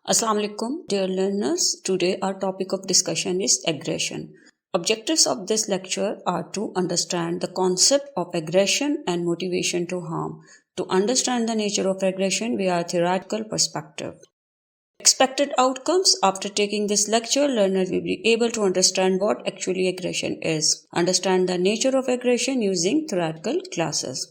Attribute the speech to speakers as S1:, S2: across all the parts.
S1: Assalamu alaikum, dear learners. Today our topic of discussion is aggression. Objectives of this lecture are to understand the concept of aggression and motivation to harm. To understand the nature of aggression via a theoretical perspective. Expected outcomes: after taking this lecture, learner will be able to understand what actually aggression is. Understand the nature of aggression using theoretical classes.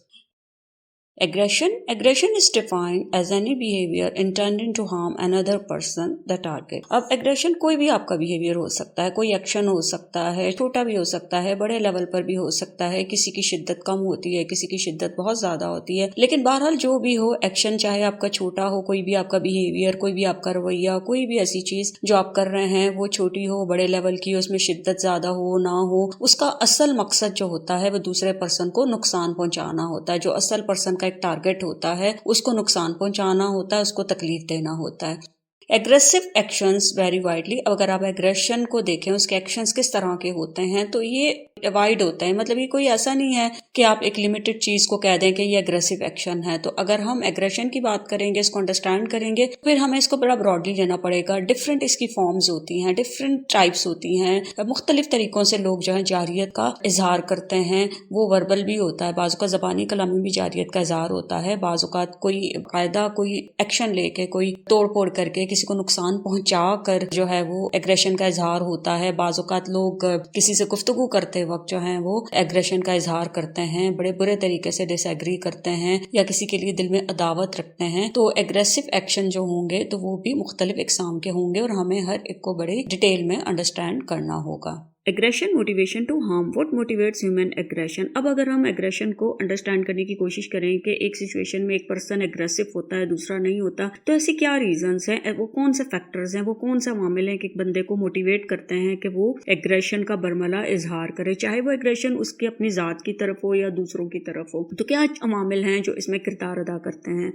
S1: Aggression is defined as any behavior intending to harm another person, the target. अब aggression कोई भी आपका behavior हो सकता है, कोई action हो सकता है, छोटा भी हो सकता है, बड़े level पर भी हो सकता है, किसी की शिद्दत कम होती है, किसी की शिद्दत बहुत ज़्यादा होती है, लेकिन बहरहाल जो भी हो action, चाहे आपका छोटा हो, कोई भी आपका behavior, कोई भी आपका रवैया, कोई भी ऐसी चीज़ जो आप कर रहे हैं वो छोटी हो, बड़े level की हो, उसमें शिद्दत ज़्यादा हो ना हो, उसका असल मकसद जो होता है वो दूसरे पर्सन को नुकसान पहुँचाना होता है. जो असल पर्सन एक टारगेट होता है उसको नुकसान पहुंचाना होता है, उसको तकलीफ देना होता है. Aggressive actions very widely. अगर आप एग्रेशन को देखें, उसके एक्शंस किस तरह के होते हैं, तो ये वाइड होता है. मतलब ये कोई ऐसा नहीं है कि आप एक लिमिटेड चीज को कह दें कि ये एग्रेसिव एक्शन है. तो अगर हम एग्रेशन की बात करेंगे, इसको अंडरस्टैंड करेंगे, फिर हमें इसको बड़ा ब्रॉडली लेना पड़ेगा. डिफरेंट इसकी फॉर्म्स होती हैं, डिफरेंट टाइप्स होती हैं. मुख्तलिफ तरीकों से लोग जो है जारियत का इजहार करते हैं. वो वर्बल भी होता है, बाज़ का ज़बानी कलाम में भी जारियत का इजहार होता है. बाज़ औक़ात कोई कायदा कोई एक्शन लेके, कोई तोड़ फोड़ करके किसी को नुकसान पहुंचा कर जो है वो एग्रेशन का इजहार होता है. बाज़ औक़ात लोग किसी से गुफ्तगू करते वक्त जो है वो एग्रेशन का इजहार करते हैं, बड़े बुरे तरीके से डिसएग्री करते हैं या किसी के लिए दिल में अदावत रखते हैं. तो एग्रेसिव एक्शन जो होंगे तो वो भी मुख्तलिफ इकसाम के होंगे और हमें हर एक को बड़े डिटेल में अंडरस्टैंड करना होगा. Aggression, motivation to harm. What motivates human aggression. अब अगर हम एग्रेशन को अंडरस्टैंड करने की कोशिश करें कि एक सिचुएशन में एक पर्सन एग्रेसिव होता है, दूसरा नहीं होता, तो ऐसे क्या रीजंस हैं, वो कौन से फैक्टर्स हैं, वो कौन सा मामले हैं कि एक बंदे को मोटिवेट करते हैं कि वो एग्रेशन का बरमला इजहार करे, चाहे वो एग्रेशन उसकी अपनी ज़ात की तरफ हो या दूसरों की तरफ हो. तो क्या अवामिल हैं जो इसमें किरदार अदा करते हैं.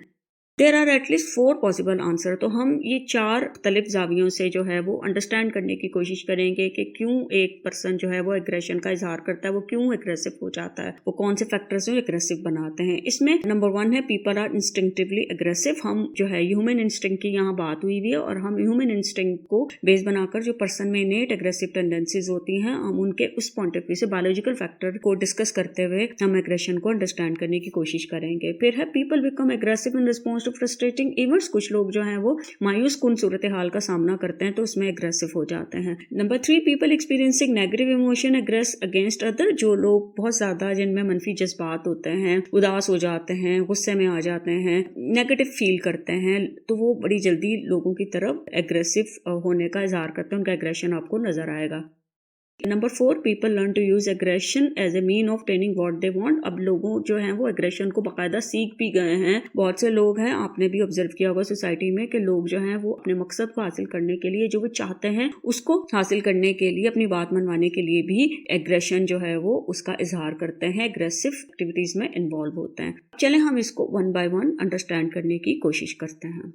S1: There are at least 4 possible answer. तो हम ये 4 मुख्तलिफ जावियों से जो है वो अंडरस्टैंड करने की कोशिश करेंगे कि क्यों एक पर्सन जो है वो एग्रेशन का इजहार करता है, वो क्यों एग्रेसिव हो जाता है, वो कौन से फैक्टर्स जो एग्रेसिव बनाते हैं. इसमें नंबर 1 है पीपल आर इंस्टिंक्टिवली एग्रेसिव. हम जो है ह्यूमन इंस्टिंक्ट की यहाँ बात हुई हुई है और हम ह्यूमन इंस्टिंक्ट को बेस बनाकर जो पर्सन में इनेट एग्रेसिव टेंडेंसीज होती हैं, हम उनके उस पॉइंट ऑफ व्यू से बायोलॉजिकल फैक्टर को डिस्कस करते हुए हम एग्रेशन को अंडरस्टैंड करने की कोशिश करेंगे. फिर है people become aggressive in response frustrating events. कुछ लोग जो हैं वो मायूस कुन सूरत हाल का सामना करते हैं तो उसमें एग्रेसिव हो जाते हैं. Number 3, people experiencing negative emotion एग्रेस against other. जो लोग बहुत ज्यादा जिनमें मनफी जज्बात होते हैं, उदास हो जाते हैं, गुस्से में आ जाते हैं, नेगेटिव फील करते हैं, तो वो बड़ी जल्दी लोगों की तरफ एग्रेसिव होने का इजहार करते हैं. उनका एग्रेशन आपको नजर आएगा. Number 4, people learn to use aggression as a mean of training what they want. अब लोगों जो हैं वो एग्रेशन को बाकायदा सीख भी गए हैं. बहुत से लोग हैं, आपने भी ऑब्जर्व किया होगा सोसाइटी में, कि लोग जो हैं वो अपने मकसद को हासिल करने के लिए, जो वो चाहते हैं उसको हासिल करने के लिए, अपनी बात मनवाने के लिए भी एग्रेशन जो है वो उसका इजहार करते हैं, एग्रेसिव एक्टिविटीज में इन्वॉल्व होते हैं. चलें हम इसको 1 by 1 अंडरस्टैंड करने की कोशिश करते हैं.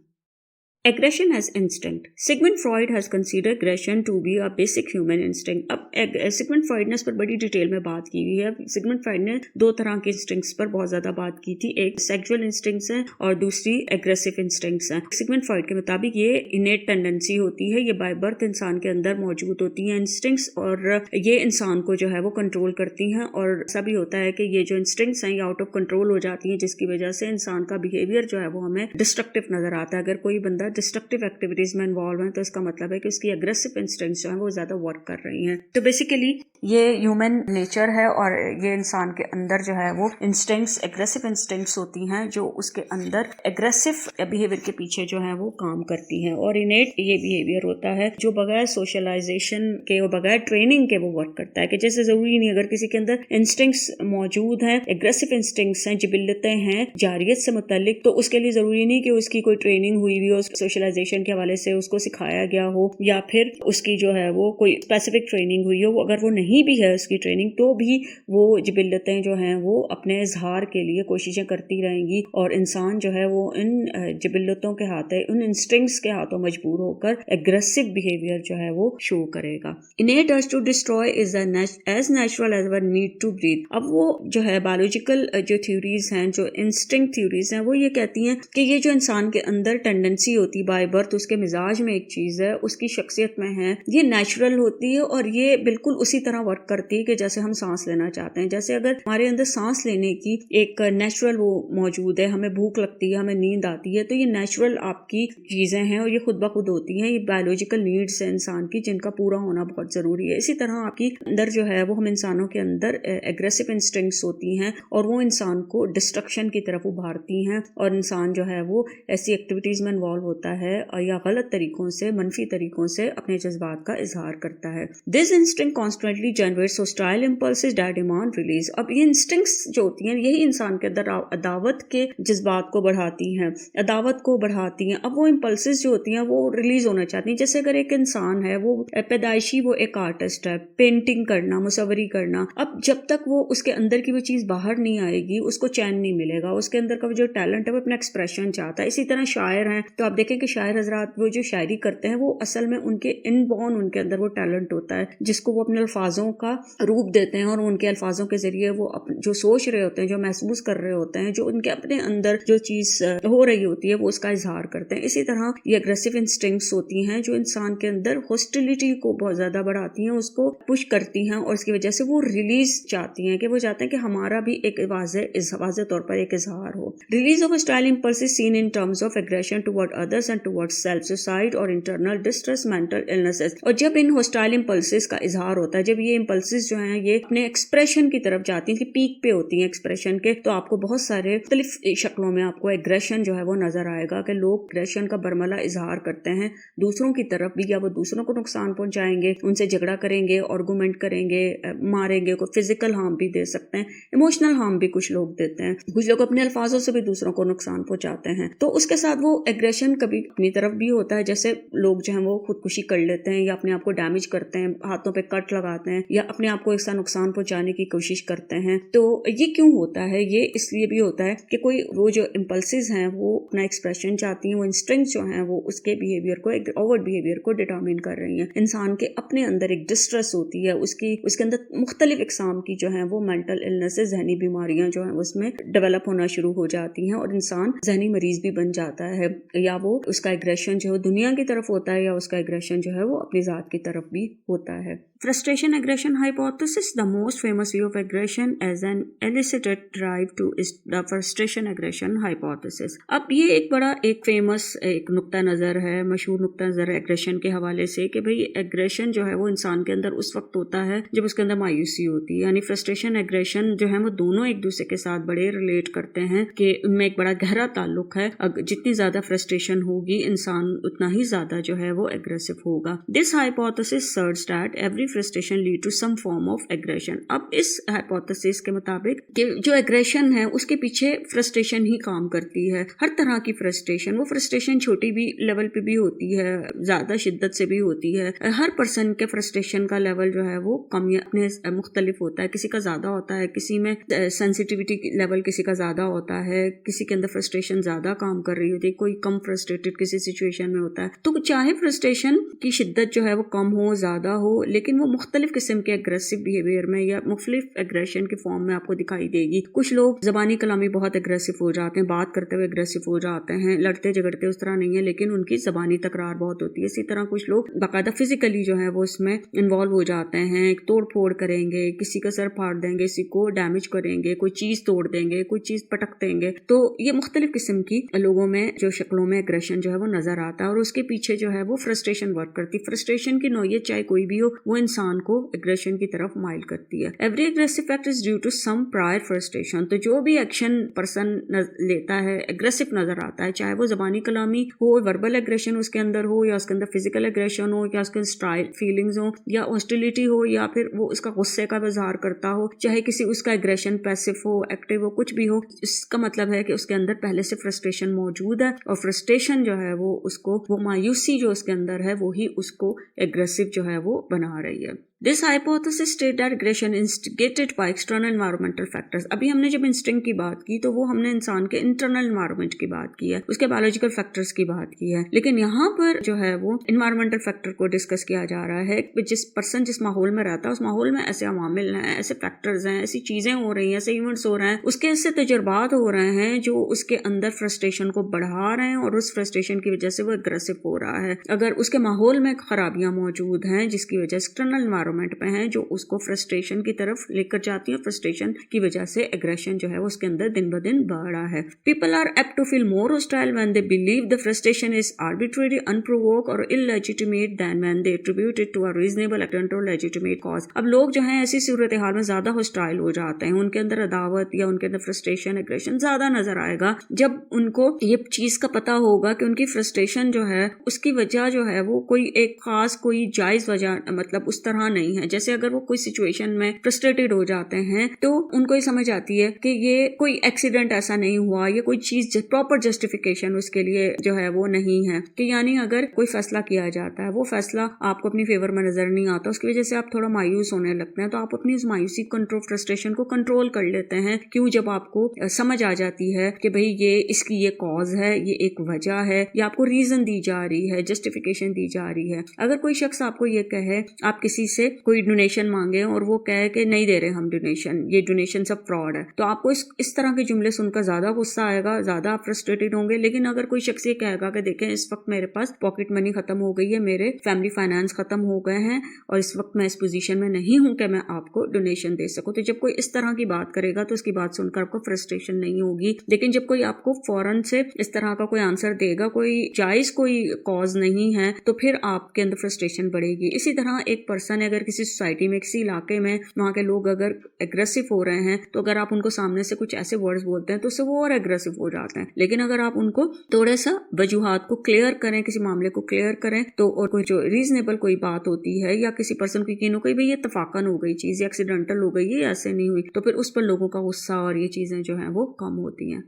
S1: Aggression as instinct. Sigmund Freud has considered aggression to be a basic human instinct. अब Sigmund Freud ने इस पर बड़ी डिटेल में बात की हुई है. Sigmund Freud ने 2 तरह के इंस्टिंक्ट्स पर बहुत ज़्यादा बात की थी. एक सेक्सुअल इंस्टिंक्ट्स हैं और दूसरी एग्रेसिव इंस्टिंक्ट्स हैं. Sigmund Freud के मुताबिक ये इनेट टेंडेंसी होती है, ये बाय बर्थ इंसान के अंदर मौजूद होती हैं इंस्टिंक्ट्स, और ये इंसान को जो है वो कंट्रोल करती हैं. और ऐसा भी होता है कि ये जो इंस्टिंक्ट्स हैं ये आउट ऑफ कंट्रोल हो जाती हैं, जिसकी वजह से इंसान का बिहेवियर जो है वो हमें डिस्ट्रक्टिव नजर आता है. अगर कोई बंदा डिस्ट्रक्टिव एक्टिविटीज में इन्वॉल्व है तो इसका मतलब है कि उसकी एग्रेसिव इंस्टिंक्ट्स जो है वो ज्यादा वर्क कर रही हैं. तो बेसिकली ये ह्यूमन नेचर है और ये इंसान के अंदर जो है वो इंस्टिंक्ट्स, एग्रेसिव इंस्टिंक्ट्स होती हैं जो उसके अंदर एग्रेसिव बिहेवियर के पीछे जो है वो काम करती हैं. और इनेट ये बिहेवियर होता है जो बगैर सोशलाइजेशन के और बगैर ट्रेनिंग के वो वर्क करता है. कि जैसे जरूरी नहीं अगर किसी के अंदर इंस्टिंक्ट्स मौजूद हैं, एग्रेसिव इंस्टिंक्ट्स हैं, जिबिल्लतें हैं जारियत से मुतल्लिक, तो उसके लिए जरूरी नहीं कि उसकी कोई ट्रेनिंग हुई भी हो, सोशलाइजेशन के हवाले से उसको सिखाया गया हो, या फिर उसकी जो है वो कोई स्पेसिफिक ट्रेनिंग हुई हो. अगर वो नहीं भी है उसकी ट्रेनिंग, तो भी वो जिबिल्लतें जो हैं वो अपने इजहार के लिए कोशिशें करती रहेंगी और इंसान जो है वो इन जिबिल्लतों के हाथों, उन इंस्टिंक्ट्स के हाथों मजबूर होकर एग्रेसिव बिहेवियर जो है वो शो करेगा. Innate urge to destroy is as natural as our need to breathe. अब वो जो है बायोलॉजिकल जो थ्योरीज हैं, जो इंस्टिंक्ट थ्योरीज हैं, वो ये कहती हैं कि ये जो इंसान के अंदर टेंडेंसी होती ہوتی بائی برتھ, اس کے مزاج میں ایک چیز ہے, اس کی شخصیت میں ہے, یہ نیچرل ہوتی ہے اور یہ بالکل اسی طرح ورک کرتی ہے کہ جیسے ہم سانس لینا چاہتے ہیں. جیسے اگر ہمارے اندر سانس لینے کی ایک نیچرل وہ موجود ہے, ہمیں بھوک لگتی ہے, ہمیں نیند آتی ہے, تو یہ نیچرل آپ کی چیزیں ہیں اور یہ خود بخود ہوتی ہیں. یہ بایولوجیکل نیڈس ہیں انسان کی جن کا پورا ہونا بہت ضروری ہے. اسی طرح آپ کی اندر جو ہے وہ ہم انسانوں کے اندر ایگریسو انسٹنکٹس ہوتی ہیں اور وہ انسان کو ڈسٹرکشن کی طرف ابھارتی ہیں اور انسان جو ہے وہ ایسی ایکٹیویٹیز میں انوالو ہوتا ہے یا غلط طریقوں سے, منفی طریقوں سے اپنے جذبات کا اظہار کرتا ہے. This instinct constantly generates hostile impulses that demand release. اب یہ انسٹنکٹس جو ہوتی ہیں یہی انسان کے اندر عداوت کے جذبات کو بڑھاتی ہیں, عداوت کو بڑھاتی ہیں. اب وہ امپلسز جو ہوتی ہیں وہ ریلیز ہونا چاہتی ہیں. جیسے اگر ایک انسان ہے وہ پیدائشی وہ ایک آرٹسٹ ہے, پینٹنگ کرنا, مصوری کرنا, اب جب تک وہ اس کے اندر کی وہ چیز باہر نہیں آئے گی اس کو چین نہیں ملے گا. اس کے اندر کا جو ٹیلنٹ ہے وہ اپنا ایکسپریشن چاہتا ہے. اسی طرح شاعر ہیں تو آپ دیکھیں کہ شاعر حضرات وہ جو شاعری کرتے ہیں وہ اصل میں ان کے ان بورن ان کے اندر وہ ٹیلنٹ ہوتا ہے جس کو وہ اپنے الفاظوں کا روپ دیتے ہیں اور ان کے الفاظوں کے ذریعے وہ جو سوچ رہے ہوتے ہیں, جو محسوس کر رہے ہوتے ہیں, جو ان کے اپنے اندر جو چیز ہو رہی ہوتی ہے وہ اس کا اظہار کرتے ہیں. اسی طرح یہ اگریسو انسٹنکٹس ہوتی ہیں جو انسان کے اندر ہاسٹیلٹی کو بہت زیادہ بڑھاتی ہیں, اس کو پش کرتی ہیں اور اس کی وجہ سے وہ ریلیز چاہتی ہیں کہ وہ چاہتے ہیں کہ ہمارا بھی ایک واضح طور پر ایک اظہار ہو. Release of hostile impulses seen in terms of aggression toward others and toward self, suicide اور انٹرنل ڈسٹریس, مینٹل illnesses. اور جب ان ہاسٹائل امپلسز کا اظہار ہوتا ہے, جب یہ امپلسز جو ہیں یہ اپنے ایکسپریشن کی طرف جاتی ہیں کہ پیک پہ ہوتی ہیں ایکسپریشن کے, تو آپ کو بہت سارے مختلف شکلوں میں آپ کو ایگریشن جو ہے وہ نظر آئے گا کہ لوگ ایگریشن کا برملا اظہار کرتے ہیں دوسروں کی طرف بھی, یا وہ دوسروں کو نقصان پہنچائیں گے, ان سے جھگڑا کریں گے, آرگومنٹ کریں گے, ماریں گے, کوئی فزیکل ہارم بھی دے سکتے ہیں, ایموشنل ہارم بھی کچھ لوگ دیتے ہیں, کچھ لوگ اپنے الفاظوں سے بھی دوسروں کو نقصان پہنچاتے ہیں. تو اس کے ساتھ وہ ایگریشن کبھی اپنی طرف بھی ہوتا ہے, جیسے لوگ جو ہیں وہ خودکشی کر لیتے ہیں یا اپنے آپ کو ڈیمیج کرتے ہیں, ہاتھوں پہ کٹ لگاتے ہیں یا اپنے آپ کو ایسا نقصان پہنچانے کی کوشش کرتے ہیں. تو یہ کیوں ہوتا ہے؟ یہ اس لیے بھی ہوتا ہے کہ کوئی وہ جو امپلسز ہیں وہ اپنا ایکسپریشن چاہتی ہیں, وہ انسٹنکٹ جو ہیں وہ اس کے بیہیویئر کو, اوورٹ بیہیویئر کو ڈیٹرمن کر رہی ہیں. انسان کے اپنے اندر ایک ڈسٹریس ہوتی ہے, اس کے اندر مختلف اقسام کی جو ہیں وہ مینٹل illnesses, ذہنی بیماریاں جو ہیں اس میں ڈیولپ ہونا شروع ہو جاتی ہیں اور انسان ذہنی مریض بھی بن جاتا ہے, یا وہ اس کا ایگریشن جو ہے دنیا کی طرف ہوتا ہے یا اس کا ایگریشن جو ہے وہ اپنی ذات کی طرف بھی ہوتا ہے. Frustration aggression hypothesis, the most famous view of aggression as an elicited drive to is the frustration aggression hypothesis. اب یہ ایک بڑا ایک فیمس ایک نقطہ نظر ہے, مشہور نقطہ نظر ہے ایگریشن کے حوالے سے کہ بھئی ایگریشن جو ہے وہ انسان کے اندر اس وقت ہوتا ہے جب اس کے اندر مایوسی ہوتی ہے. یعنی فرسٹریشن ایگریشن جو ہے وہ دونوں ایک دوسرے کے ساتھ بڑے ریلیٹ کرتے ہیں کہ ان میں ایک بڑا گہرا تعلق ہے. جتنی زیادہ فرسٹریشن ہوگی انسان اتنا ہی زیادہ جو ہے وہ ایگریسو ہوگا. This hypothesis asserts that every frustration lead to some form of aggression. اب اس hypothesis کے مطابق کہ جو ایگریشن ہے اس کے پیچھے فرسٹریشن ہی کام کرتی ہے. ہر طرح کی فرسٹریشن, وہ فرسٹریشن چھوٹی بھی لیول پہ بھی ہوتی ہے, زیادہ شدت سے بھی ہوتی ہے. ہر پرسن کے فرسٹریشن کا لیول جو ہے وہ کم اپنے مختلف ہوتا ہے. کسی کا زیادہ ہوتا ہے, کسی میں سینسیٹیوٹی لیول کسی کا زیادہ ہوتا ہے, کسی کے اندر فرسٹریشن زیادہ کام کر رہی ہوتی ہے, کوئی کم فرسٹریٹڈ کسی سچویشن میں ہوتا ہے. تو چاہے فرسٹریشن کی شدت جو ہے وہ کم ہو زیادہ ہو, لیکن وہ مختلف قسم کے اگریسو بیہیویئر میں یا مختلف ایگریشن کے فارم میں آپ کو دکھائی دے گی. کچھ لوگ زبانی کلامی بہت اگریسو ہو جاتے ہیں, بات کرتے ہوئے اگریسو ہو جاتے ہیں, لڑتے جھگڑتے اس طرح نہیں ہے لیکن ان کی زبانی تکرار بہت ہوتی ہے. اسی طرح کچھ لوگ باقاعدہ فزیکلی جو ہے وہ اس میں انوالو ہو جاتے ہیں, توڑ پھوڑ کریں گے, کسی کا سر پھاڑ دیں گے, کسی کو ڈیمیج کریں گے, کوئی چیز توڑ دیں گے, کوئی چیز پٹک دیں گے. تو یہ مختلف قسم کی لوگوں میں جو شکلوں میں اگریشن جو ہے وہ نظر آتا ہے اور اس کے پیچھے جو ہے وہ فرسٹریشن ورک کرتی ہے. فرسٹریشن کی نوعیت چاہے کوئی بھی ہو وہ انسان کو اگریشن کی طرف مائل کرتی ہے. Every aggressive act is due to some prior frustration. تو جو بھی ایکشن پرسن لیتا ہے ایگریسو نظر آتا ہے, چاہے وہ زبانی کلامی ہو, وربل ایگریشن اس کے اندر ہو, یا اس کے اندر فزیکل ایگریشن ہو, یا اس کے اسٹائل فیلنگز ہو, یا ہاسٹیلٹی ہو, یا پھر وہ اس کا غصے کا اظہار کرتا ہو, چاہے کسی اس کا ایگریشن پیسو ہو, ایکٹیو ہو, کچھ بھی ہو, اس کا مطلب ہے کہ اس کے اندر پہلے سے فرسٹریشن موجود ہے اور فرسٹریشن جو ہے وہ اس کو, وہ مایوسی جو اس کے اندر ہے وہی اس کو ایگریسو جو ہے وہ بنا رہی ہے. This hypothesis states that aggression instigated by external environmental factors. अभी हमने जब इंस्टिंक्ट की बात की तो वो हमने इंसान के इंटरनल एनवायरनमेंट की बात की है, उसके बायोलॉजिकल फैक्टर्स की बात की है, लेकिन यहाँ पर जो है वो इन्वायरमेंटल फैक्टर को डिस्कस किया जा रहा है। जिस पर्सन जिस माहौल में रहता है उस माहौल में ऐसे अवामिल हैं, ऐसे फैक्टर्स हैं, ऐसी चीजें हो रही हैं, ऐसे इवेंट्स हो रहे हैं, उसके ऐसे तजुर्बात हो रहे हैं जो उसके अंदर फ्रस्ट्रेशन को बढ़ा रहे हैं और उस फ्रस्ट्रेशन की वजह से वो एग्रेसिव हो रहा है। अगर उसके माहौल में खराबियां मौजूद हैं जिसकी वजह एक्सटर्नल एनवायरनमेंट पे हैं जो उसको फ्रस्ट्रेशन की तरफ लेकर जाती है, फ्रस्ट्रेशन की वजह से एग्रेशन जो है वो उसके अंदर दिन ब दिन बढ़ रहा है। People are apt to feel more hostile when they believe the frustration is arbitrary, unprovoked और illegitimate than when they attribute it to a reasonable act और लेजिटिमेट कॉज। अब लोग जो हैं ऐसी सूरत हाल में ज्यादा हॉस्टाइल हो जाते हैं, उनके अंदर अदावत या उनके अंदर फ्रस्ट्रेशन एग्रेशन ज्यादा नजर आएगा जब उनको ये चीज का पता होगा कि उनकी फ्रस्ट्रेशन जो है उसकी वजह जो है वो कोई एक खास कोई जायज वजह मतलब उस तरह नहीं है। जैसे अगर वो कोई सिचुएशन में फ्रस्ट्रेटेड हो जाते हैं तो उनको ये समझ आती है कि ये कोई एक्सीडेंट ऐसा नहीं हुआ, ये कोई चीज प्रॉपर जस्टिफिकेशन उसके लिए जो है वो नहीं है कि यानी अगर कोई फैसला किया जाता है वो फैसला आपको अपनी फेवर में नजर नहीं आता, उसकी वजह से आप थोड़ा मायूस होने लगते हैं, तो आप अपनी उस मायूसी कंट्रोल फ्रस्ट्रेशन को कंट्रोल कर लेते हैं। क्यों? जब आपको समझ आ जाती है कि भाई ये इसकी ये कॉज है, ये एक वजह है, या आपको रीजन दी जा रही है, जस्टिफिकेशन दी जा रही है। अगर कोई शख्स आपको ये कहे, आप किसी से कोई डोनेशन मांगे और वो कहे कि नहीं दे रहे हम डोनेशन, ये डोनेशन सब फ्रॉड है, तो आपको इस तरह के जुमले सुनकर ज्यादा गुस्सा आएगा, ज्यादा आप फ्रस्ट्रेटेड होंगे। लेकिन अगर कोई शख्स ये कहेगा कि देखें इस वक्त मेरे पास पॉकेट मनी खत्म हो गई है, मेरे फैमिली फाइनेंस खत्म हो गए हैं और इस वक्त मैं इस पोजीशन में नहीं हूं कि मैं आपको डोनेशन दे सकूं, तो जब कोई इस तरह की बात करेगा तो उसकी बात सुनकर आपको फ्रस्ट्रेशन नहीं होगी। लेकिन जब कोई आपको फौरन से इस तरह का कोई आंसर देगा, कोई जायज कोई कॉज नहीं है, तो फिर आपके अंदर फ्रस्ट्रेशन बढ़ेगी। इसी तरह एक पर्सन अगर किसी सोसाइटी में, किसी इलाके में वहां के लोग अगर एग्रेसिव हो रहे हैं तो अगर आप उनको सामने से कुछ ऐसे वर्ड्स बोलते हैं तो उससे वो और एग्रेसिव हो जाते हैं। लेकिन अगर आप उनको थोड़ा सा वजूहात को क्लियर करें, किसी मामले को क्लियर करें, तो और कोई जो रीजनेबल कोई बात होती है या किसी पर्सन को यकीन हो गई भाई ये इत्तफाकन हो गई चीज, एक्सीडेंटल हो गई, ये ऐसे नहीं हुई, तो फिर उस पर लोगों का गुस्सा और ये चीजें जो है वो कम होती हैं।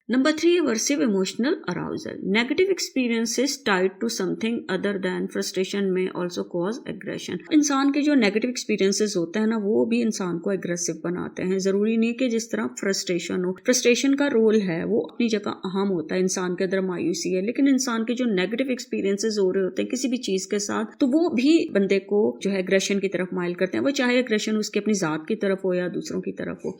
S1: Number 3, aversive emotional arousal. Negative experiences tied to something other than frustration may also cause aggression. इंसान के जो नेगेटिव एक्सपीरियंसेस होते हैं ना वो भी इंसान को एग्रेसिव बनाते हैं। जरूरी नहीं कि जिस तरह फ्रस्ट्रेशन हो, फ्रस्ट्रेशन का रोल है वो अपनी जगह अहम होता है, इंसान के अंदर मायूसी है, लेकिन इंसान के जो नेगेटिव एक्सपीरियंसेस हो रहे होते हैं किसी भी चीज के साथ, तो वो भी बंदे को जो है एग्रेशन की तरफ माइल करते हैं, वो चाहे एग्रेशन उसकी अपनी जात की तरफ हो या दूसरों की तरफ हो।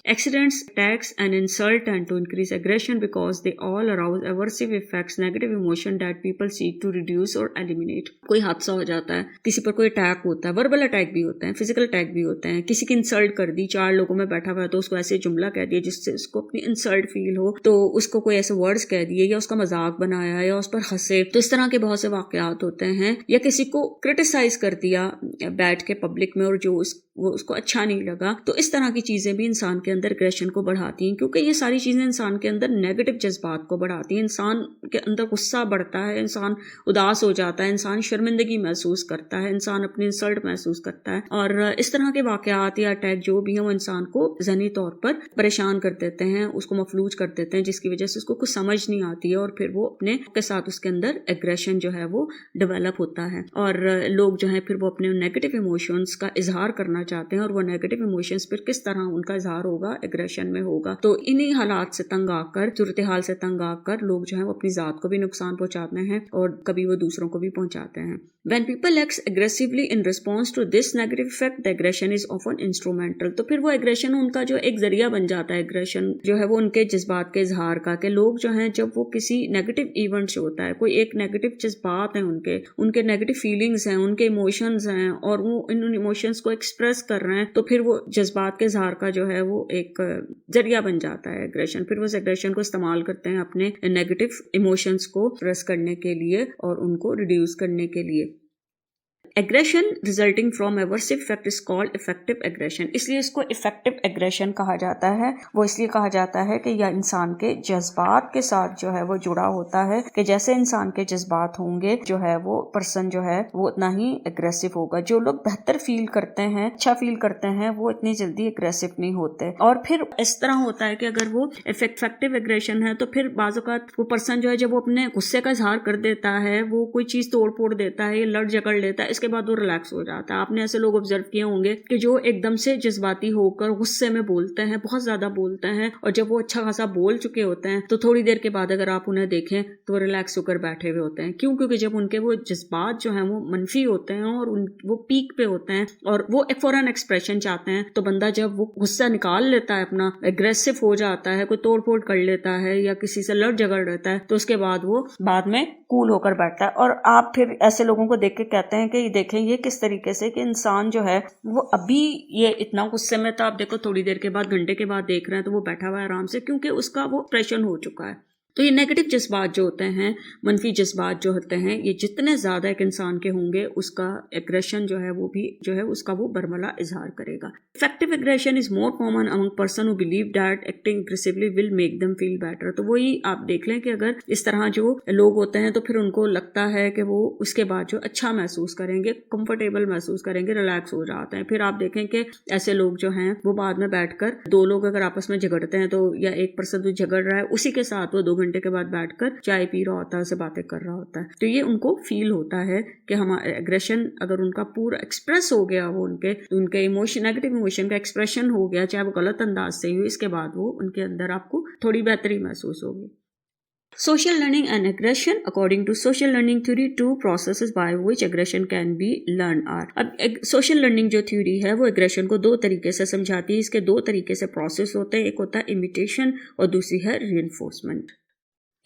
S1: Accidents, attacks and insult tend to increase aggression because they all arouse aversive effects, negative emotion that people seek to reduce or eliminate. कोई हादसा हो जाता है, किसी पर कोई अटैक होता है, वर्बल अटैक भी होते हैं, फिजिकल अटैक भी होते हैं, किसी की इंसल्ट कर दी, 4 लोगों में बैठा हुआ है तो उसको ऐसे जुमला कह दिया जिससे उसको अपनी इंसल्ट फील हो, तो उसको कोई ऐसे वर्ड्स कह दिए या उसका मजाक बनाया या उस पर हंसे, तो इस तरह के बहुत से वाकयात होते हैं। या किसी को क्रिटिसाइज कर दिया बैठ के पब्लिक में और जो वो उसको अच्छा नहीं लगा, तो इस तरह की चीजें भी इंसान के अंदर एग्रेशन को बढ़ाती हैं, क्योंकि ये सारी चीजें इंसान के अंदर नेगेटिव जज्बात को बढ़ाती हैं। इंसान के अंदर गुस्सा बढ़ता है, इंसान उदास हो जाता है, इंसान शर्मिंदगी महसूस करता है, इंसान अपनी इंसल्ट महसूस करता है, और इस तरह के वाकयात या अटैक जो भी हैं वो इंसान को ज़हनी तौर पर परेशान कर देते हैं, उसको मफलूज कर देते हैं, जिसकी वजह से उसको कुछ समझ नहीं आती है और फिर वो अपने के साथ उसके अंदर एग्रेशन जो है वो डेवलप होता है। और लोग जो है फिर वो अपने नेगेटिव इमोशंस का इजहार करना चाहते हैं, और वो नेगेटिव इमोशंस फिर किस तरह उनका इजहार होगा, एग्रेशन में होगा। तो इन्हीं हालात से तंग आकर, सूरत हाल से तंग आकर लोग जो है वो अपनी जात को भी नुकसान पहुंचाते हैं और कभी वो दूसरों को भी पहुंचाते हैं। When people act aggressively in response to this negative effect, the aggression is often instrumental. तो फिर वो एग्रेशन उनका जो एक जरिया बन जाता है, एग्रेशन जो है वो उनके जज्बात के इजहार का, कि लोग जो हैं जब वो किसी नेगेटिव इवेंट से होता है, कोई एक नेगेटिव जज्बात है उनके नेगेटिव फीलिंग्स हैं, उनके इमोशंस हैं, और वो इन इमोशंस को एक्सप्रेस कर रहे हैं, तो फिर वो जज्बात के इजहार का जो है वो एक जरिया बन जाता है एग्रेशन। फिर वो उस एग्रेशन को इस्तेमाल करते हैं अपने नेगेटिव इमोशंस को एक्सप्रेस करने के लिए और उनको रिड्यूस करने के लिए। Aggression resulting from aversive effect is called effective aggression. इसलिए इसको इफेक्टिव एग्रेशन कहा जाता है। वो इसलिए कहा जाता है कि यह इंसान के जज्बात के साथ जो है वो जुड़ा होता है, कि जैसे इंसान के जज्बात होंगे जो है वो पर्सन जो है वो उतना ही एग्रेसिव होगा। जो लोग बेहतर फील करते हैं, अच्छा फील करते हैं, वो इतनी जल्दी एग्रेसिव नहीं होते। और फिर इस तरह होता है कि अगर वो इफेक्टिव एग्रेशन है तो फिर बाज़ औक़ात वो पर्सन जो है जब वो अपने गुस्से का इजहार कर देता है, वो कोई चीज़ तोड़ फोड़ देता है, लड़ झगड़ लेता है, उसके बाद वो रिलैक्स हो जाता है। आपने ऐसे लोग ऑब्जर्व किए होंगे कि जो एकदम से जज्बाती होकर गुस्से में बोलते हैं, बहुत ज्यादा बोलते हैं, और जब वो अच्छा खासा बोल चुके होते हैं तो थोड़ी देर के बाद अगर आप उन्हें देखें तो वो रिलैक्स होकर बैठे हुए होते हैं। क्यों? क्योंकि जब उनके वो जज्बात जो हैं वो मनफी होते हैं और वो पीक पे होते हैं और वो एक फौरन एक्सप्रेशन चाहते हैं, तो बंदा जब वो गुस्सा निकाल लेता है अपना, एग्रेसिव हो जाता है, कोई तोड़ फोड़ कर लेता है या किसी से लड़ झगड़ रहता है, तो उसके बाद वो बाद में कूल होकर बैठता है। और आप फिर ऐसे लोगों को देख के कहते हैं कि देखें ये किस तरीके से कि इंसान जो है वो अभी ये इतना गुस्से में था, आप देखो थोड़ी देर के बाद, घंटे के बाद देख रहे हैं तो वो बैठा हुआ है आराम से, क्योंकि उसका वो प्रेशर हो चुका है। तो ये नेगेटिव जज्बात जो होते हैं, मनफी जज्बात जो होते हैं, ये जितने ज़्यादा एक इंसान के होंगे उसका एग्रेशन जो है वो भी जो है उसका वो बरमला इजहार करेगा। Effective aggression is more common among person who believe that acting aggressively will make them feel better. तो वही आप देख लें कि अगर इस तरह जो लोग होते हैं तो फिर उनको लगता है कि वो उसके बाद जो अच्छा महसूस करेंगे, कंफर्टेबल महसूस करेंगे, रिलैक्स हो जाते हैं। फिर आप देखें कि ऐसे लोग जो हैं वो बाद में बैठकर, दो लोग अगर आपस में झगड़ते हैं तो या एक पर्सन जो झगड़ रहा है उसी के साथ वो 2 घंटे के बाद बैठकर चाय पी रहा होता है, उससे बातें कर रहा होता है। तो ये उनको फील होता है कि हमारा एग्रेशन अगर उनका पूरा एक्सप्रेस हो गया, वो उनके इमोशन, नेगेटिव इमोशन का एक्सप्रेशन हो गया, चाहे वो गलत अंदाज से हो, इसके बाद वो उनके अंदर आपको थोड़ी बेहतरी महसूस होगी। Social learning and aggression. According to social learning theory, 2 processes by which aggression can be learned are. अब social learning जो थ्योरी है वो aggression को 2 तरीके से समझाती है। इसके 2 तरीके से प्रोसेस होते हैं, एक होता है imitation और दूसरी है reinforcement.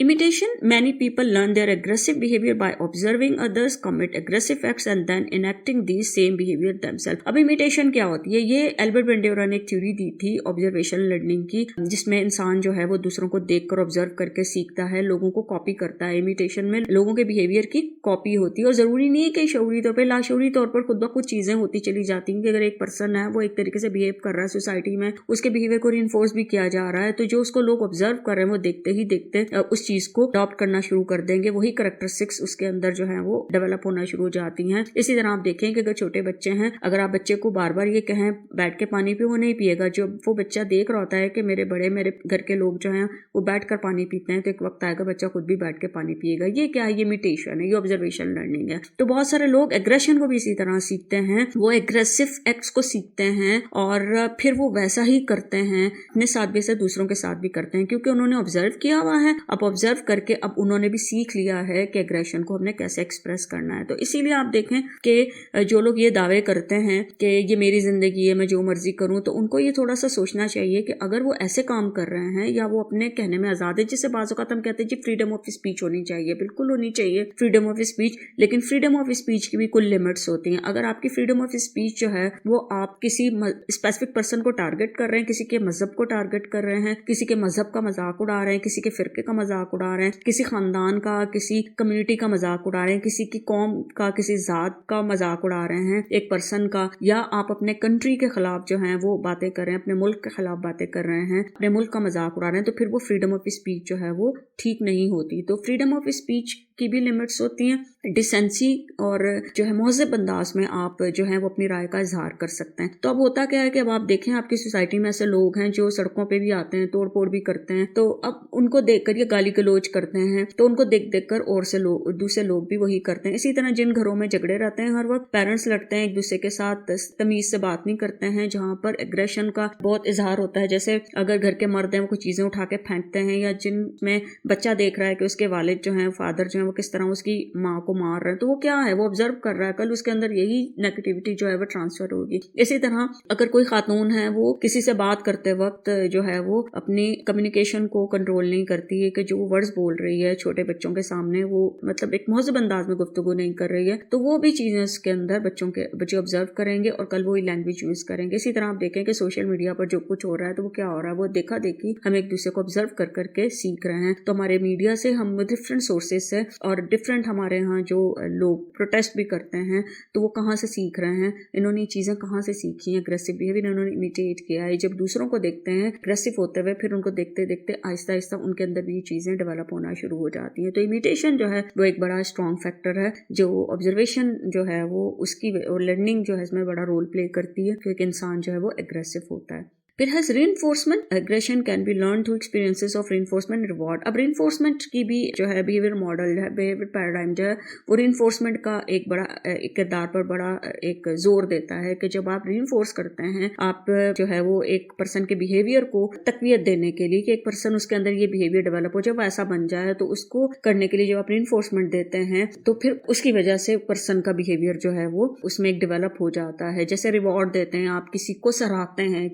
S1: Imitation. Many people learn their aggressive behavior by observing others commit aggressive acts and then enacting these same behavior themselves. अब imitation क्या होती है? ये एल्बर्ट बेंडेरा ने एक थ्योरी दी थी ऑब्जर्वेशन लर्निंग की, जिसमें इंसान जो है वो दूसरों को देखकर ऑब्जर्व करके सीखता है, लोगों को कॉपी करता है। इमिटेशन में लोगों के बिहेवियर की कॉपी होती है और जरूरी नहीं है कि शऊरी तौर पर, लाशऊरी तौर पर खुद ब खुद चीजें होती चली जाती हैं कि अगर एक पर्सन है वो एक तरीके से बिहेव कर रहा है सोसाइटी में, उसके बिहेवियर को रिइंफोर्स भी किया जा रहा है, तो जो उसको लोग ऑब्जर्व कर रहे हैं वो देखते ही देखते उस चीज को अडॉप्ट करना शुरू कर देंगे, वही कैरेक्टरिस्टिक्स उसके अंदर जो है वो डेवलप होना शुरू हो जाती हैं। इसी तरह आप देखें कि अगर छोटे बच्चे हैं, अगर आप बच्चे को बार बार ये कहें बैठ के पानी पियो, वो नहीं पिएगा। जो वो बच्चा देख रहा होता है कि मेरे घर के लोग जो हैं वो बैठ कर पानी पीते हैं, तो एक वक्त आएगा बच्चा खुद भी बैठ के पानी पिएगा। ये क्या है? ये इमिटेशन है, ये ऑब्जर्वेशन लर्निंग है। तो बहुत सारे लोग एग्रेशन को भी इसी तरह सीखते हैं, वो एग्रेसिव एक्ट्स को सीखते हैं और फिर वो वैसा ही करते हैं, अपने साथ भी, से दूसरों के साथ भी करते हैं, क्योंकि उन्होंने ऑब्जर्व किया हुआ है। अब ऑब्जर्व करके अब उन्होंने भी सीख लिया है कि एग्रेशन को हमने कैसे एक्सप्रेस करना है। तो इसीलिए आप देखें कि जो लोग ये दावे करते हैं कि ये मेरी जिंदगी है, मैं जो मर्जी करूं, तो उनको ये थोड़ा सा सोचना चाहिए कि अगर वो ऐसे काम कर रहे हैं या वो अपने कहने में आजाद है, जिससे बाज़ औक़ात हम कहते हैं जी फ्रीडम ऑफ स्पीच होनी चाहिए, बिल्कुल होनी चाहिए फ्रीडम ऑफ स्पीच, लेकिन फ्रीडम ऑफ स्पीच की भी कुछ लिमिट्स होती हैं। अगर आपकी फ्रीडम ऑफ स्पीच जो है वो आप किसी स्पेसिफिक पर्सन को टारगेट कर रहे हैं, किसी के मजहब को टारगेट कर रहे हैं, किसी के मजहब का मजाक उड़ा रहे हैं, किसी के फिरके का मजाक उड़ा रहे हैं, किसी खानदान का, किसी कम्युनिटी का मजाक उड़ा रहे हैं, किसी की कौम का, किसी जात का मजाक उड़ा रहे हैं, एक पर्सन का, या आप अपने कंट्री के खिलाफ जो हैं वो बातें कर रहे हैं, अपने मुल्क के खिलाफ बातें कर रहे हैं, अपने मुल्क का मजाक उड़ा रहे हैं, तो फिर वो फ्रीडम ऑफ स्पीच जो है वो ठीक नहीं होती। तो फ्रीडम ऑफ स्पीच की भी लिमिट्स होती हैं। डिसेंसी और जो है महज़ब अंदाज में आप जो है वो अपनी राय का इजहार कर सकते हैं। तो अब होता क्या है कि अब आप देखें आपकी सोसाइटी में ऐसे लोग हैं जो सड़कों पे भी आते हैं, तोड़ फोड़ भी करते हैं, तो अब उनको देखकर ये गाली गलौज करते हैं, तो उनको देख देख कर और से लोग, दूसरे लोग भी वही करते हैं। इसी तरह जिन घरों में झगड़े रहते हैं, हर वक्त पेरेंट्स लड़ते हैं, एक दूसरे के साथ तमीज से बात नहीं करते हैं, जहाँ पर एग्रेशन का बहुत इजहार होता है। जैसे अगर घर के मर्द हैं वो कुछ चीजें उठा के फेंकते हैं, या जिनमें बच्चा देख रहा है कि उसके वालिद जो हैं, फादर जो है वो किस तरह उसकी माँ को मार रहे हैं, तो वो क्या है, वो ऑब्जर्व कर रहा है, कल उसके अंदर यही नेगेटिविटी जो है वो ट्रांसफर होगी। इसी तरह अगर कोई खातून है वो किसी से बात करते वक्त जो है वो अपनी कम्युनिकेशन को कंट्रोल नहीं करती है, कि जो वर्ड्स बोल रही है छोटे बच्चों के सामने, वो मतलब एक महज़ब अंदाज में गुफ्तगू नहीं कर रही है, तो वो भी चीजें उसके अंदर बच्चे ऑब्जर्व करेंगे और कल वही लैंग्वेज यूज करेंगे। इसी तरह आप देखें कि सोशल मीडिया पर जो कुछ हो रहा है, तो वो क्या हो रहा है, वो देखा देखी हम एक दूसरे को ऑब्जर्व कर करके सीख रहे हैं। तो हमारे मीडिया से हम डिफरेंट सोर्सेज से और डिफरेंट हमारे यहाँ जो लोग प्रोटेस्ट भी करते हैं, तो वो कहाँ से सीख रहे हैं, इन्होंने चीजें कहाँ से सीखी हैं, एग्रेसिव बिहेवियर इन्होंने इमिटेट किया है। जब दूसरों को देखते हैं एग्रेसिव होते हुए, फिर उनको देखते देखते आहिस्ता आहिस्ता उनके अंदर भी ये चीजें डेवलप होना शुरू हो जाती हैं। तो इमिटेशन जो है वो एक बड़ा स्ट्रॉन्ग फैक्टर है, जो ऑब्जर्वेशन जो है वो उसकी और लर्निंग जो है इसमें बड़ा रोल प्ले करती है, क्योंकि इंसान जो है वो एग्रेसिव होता है। फिर has reinforcement aggression can be learn through experiences of reinforcement reward. अब रीइंफोर्समेंट की भी जो है बिहेवियर मॉडल है, बिहेवियर पैराडाइम जो है वो रीइंफोर्समेंट का एक बड़ा एक किरदार पर बड़ा एक जोर देता है कि जब आप रीइंफोर्स करते हैं, आप जो है वो एक पर्सन के बिहेवियर को तकवीत देने के लिए कि एक पर्सन उसके अंदर ये बिहेवियर डेवलप हो, जब ऐसा बन जाए तो उसको करने के लिए जब आप रीइंफोर्समेंट देते हैं तो फिर उसकी वजह से पर्सन का बिहेवियर जो है वो उसमें एक डेवलप हो जाता है। जैसे रिवॉर्ड देते हैं, आप किसी को सराहते हैं,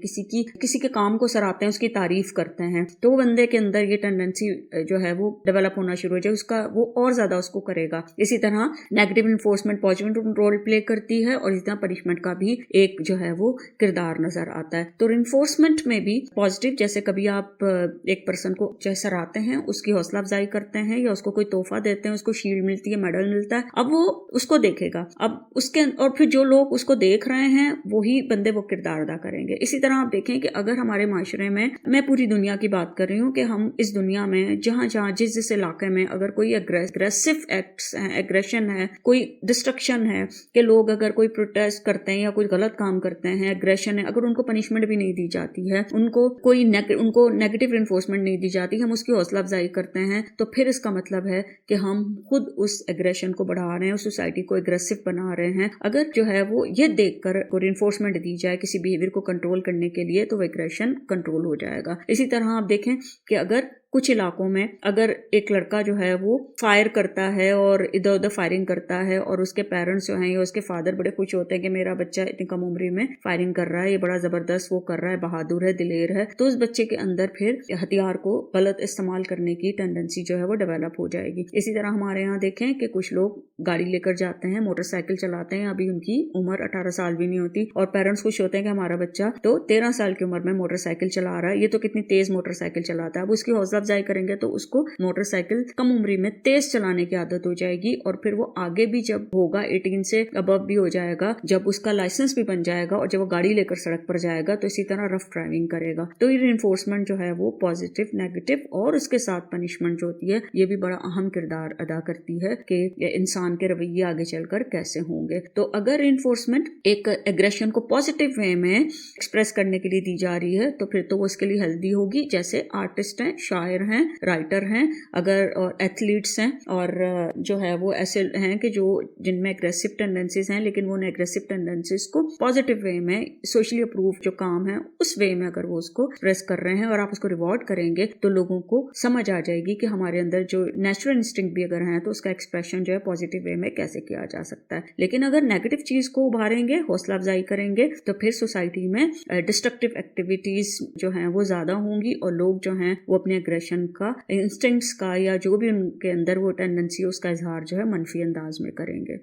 S1: किसी के काम को सराहते हैं, उसकी तारीफ करते हैं, तो वो बंदे के अंदर ये टेंडेंसी जो है वो डेवलप होना शुरू हो जाए, उसका वो और ज्यादा उसको करेगा। इसी तरह negative enforcement positive role play करती है और इसी तरह पनिशमेंट का भी एक जो है वो किरदार नजर आता है। तो इन्फोर्समेंट में भी पॉजिटिव, जैसे कभी आप एक पर्सन को चाहे सराहते हैं, उसकी हौसला अफजाई करते हैं या उसको कोई तोहफा देते हैं, उसको शील्ड मिलती है, मेडल मिलता है, अब वो उसको देखेगा, अब उसके और फिर जो लोग उसको देख रहे हैं वही बंदे वो किरदार अदा करेंगे। इसी तरह आप देखें कि अगर हमारे माशरे में, मैं पूरी दुनिया की बात कर रही हूँ कि हम इस दुनिया में जहाँ जिस इलाके में अगर कोई एग्रेसिव एक्ट्स हैं, एग्रेशन है, कोई डिस्ट्रक्शन है, कि लोग अगर कोई प्रोटेस्ट करते हैं या कोई गलत काम करते हैं, एग्रेशन है, अगर उनको पनिशमेंट भी नहीं दी जाती है, उनको नेगेटिव इन्फोर्समेंट नहीं दी जाती, हम उसकी हौसला अफजाई करते हैं, तो फिर इसका मतलब है कि हम खुद उस एग्रेशन को बढ़ा रहे हैं, उस सोसाइटी को एग्रेसिव बना रहे हैं। अगर जो है वो ये देखकर रिइंफोर्समेंट दी जाए किसी बिहेवियर को कंट्रोल करने के लिए, तो एग्रेशन कंट्रोल हो जाएगा। इसी तरह आप देखें कि अगर कुछ इलाकों में अगर एक लड़का जो है वो फायर करता है और इधर उधर फायरिंग करता है और उसके पेरेंट्स जो हैं या उसके फादर बड़े खुश होते हैं कि मेरा बच्चा इतनी कम उम्र में फायरिंग कर रहा है, ये बड़ा जबरदस्त वो कर रहा है, बहादुर है, दिलेर है, तो उस बच्चे के अंदर फिर हथियार को गलत इस्तेमाल करने की टेंडेंसी जो है वो डेवलप हो जाएगी। इसी तरह हमारे यहाँ देखें कि कुछ लोग गाड़ी लेकर जाते हैं, मोटरसाइकिल चलाते हैं, अभी उनकी उम्र 18 साल भी नहीं होती और पेरेंट्स खुश होते हैं कि हमारा बच्चा तो 13 साल की उम्र में मोटरसाइकिल चला रहा है, ये तो कितनी तेज मोटरसाइकिल चलाता है। अब उसकी हौसला अफजाई करेंगे तो उसको मोटरसाइकिल कम उम्र में तेज चलाने की आदत हो जाएगी और फिर वो आगे भी जब होगा 18 से अबव भी हो जाएगा, जब उसका लाइसेंस भी बन जाएगा और जब वो गाड़ी लेकर सड़क पर जाएगा तो इसी तरह रफ ड्राइविंग करेगा। तो ये रिइंफोर्समेंट जो है वो पॉजिटिव, नेगेटिव और उसके साथ पनिशमेंट जो होती है ये भी बड़ा अहम किरदार अदा करती है कि इंसान के रवैये आगे चलकर कैसे होंगे। तो अगर रिइंफोर्समेंट एक एग्रेशन को पॉजिटिव वे में एक्सप्रेस करने के लिए दी जा रही है तो फिर तो वो उसके लिए हेल्दी होगी। जैसे आर्टिस्ट हैं, शायर हैं, राइटर हैं, अगर और एथलीट्स हैं और जो है वो ऐसे हैं कि जो जिनमें एग्रेसिव टेंडेंसीज हैं लेकिन वो नेगेटिव टेंडेंसीज को पॉजिटिव वे में, सोशली अप्रूव जो काम है उस वे में अगर वो उसको प्रेस कर रहे हैं और आप उसको रिवॉर्ड करेंगे तो लोगों को समझ आ जाएगी कि हमारे अंदर जो नेचुरल इंस्टिंक्ट भी अगर है तो उसका एक्सप्रेशन जो है पॉजिटिव वे में कैसे किया जा सकता है। लेकिन अगर नेगेटिव चीज को उभारेंगे, हौसला अफजाई करेंगे तो फिर सोसाइटी में डिस्ट्रक्टिव एक्टिविटीज जो हैं वो ज्यादा होंगी और लोग जो हैं वो अपने एग्रेशन का, इंस्टिंक्ट्स का या जो भी उनके अंदर वो टेंडेंसी है उसका इजहार जो है मनफी अंदाज में करेंगे।